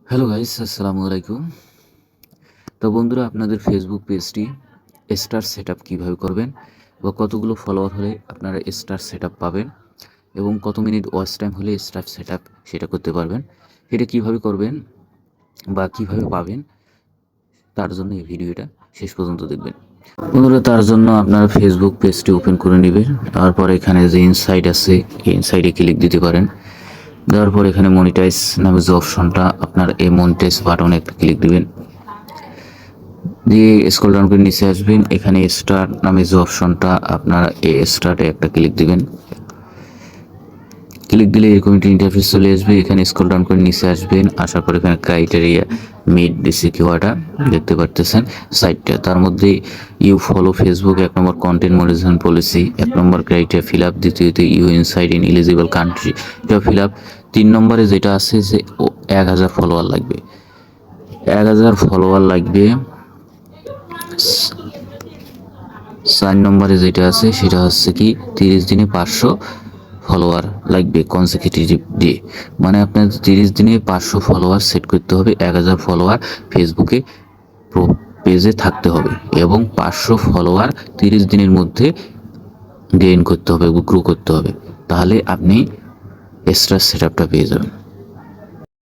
Hello guys, আসসালামু আলাইকুম। তো বন্ধুরা, আপনাদের ফেসবুক পেজটি স্টার সেটআপ কীভাবে করবেন বা কতগুলো ফলোয়ার হলে আপনারা স্টার সেটআপ পাবেন এবং কত মিনিট ওয়াচ টাইম হলে স্টার সেটআপ সেটা করতে পারবেন, এটা কিভাবে করবেন বা কিভাবে পাবেন, তার জন্য এই ভিডিওটা শেষ পর্যন্ত দেখবেন। বন্ধুরা, তার জন্য আপনারা ফেসবুক পেজটি ওপেন করে নেবেন। তারপর এখানে যে ইনসাইড আছে, এই ইনসাইডে ক্লিক দিতে পারেন। দেওয়ার পর এখানে মনিটাইজ নামে যে অপশনটা, আপনার এই মনিটাইজ বাটনে একটা ক্লিক দিবেন। দিয়ে স্ক্রল ডাউন করে নিচে আসবেন, এখানে স্টার্ট নামে যে অপশনটা, আপনারা এই স্টার্টে একটা ক্লিক দিবেন। ক্লিক দিলে এরকম একটা ইন্টারফেস চলে আসবে। এখানে স্ক্রল ডাউন করে নিচে আসবেন, আসার পর এখানে ক্রাইটেরিয়া মিট ডিসি কিওয়ার্ডটা দেখতে পারতেছেন সাইটটা। তার মধ্যে ইউ ফলো ফেসবুক, 1 নম্বর কন্টেন্ট মনিটাইজেশন পলিসি, 1 নম্বর ক্রাইটেরিয়া ফিল আপ, দ্বিতীয়তে you inside in eligible country, এটা ফিল আপ। 3 নম্বরে যেটা আছে যে 1000 ফলোয়ার লাগবে, 1000 ফলোয়ার লাগবে। 4 নম্বরে যেটা আছে সেটা হচ্ছে কি 30 দিনে 500 ফলোয়ার লাগবে কনসেকিউটিভ ডে, মানে আপনার 30 দিনে 500 ফলোয়ার সেট করতে হবে। 1000 ফলোয়ার ফেসবুকে পেজে থাকতে হবে এবং 500 ফলোয়ার 30 দিনের মধ্যে গেইন করতে হবে, গ্রো করতে হবে, তাহলে আপনি এক্সট্রা সেটআপটা পেয়ে যাবেন।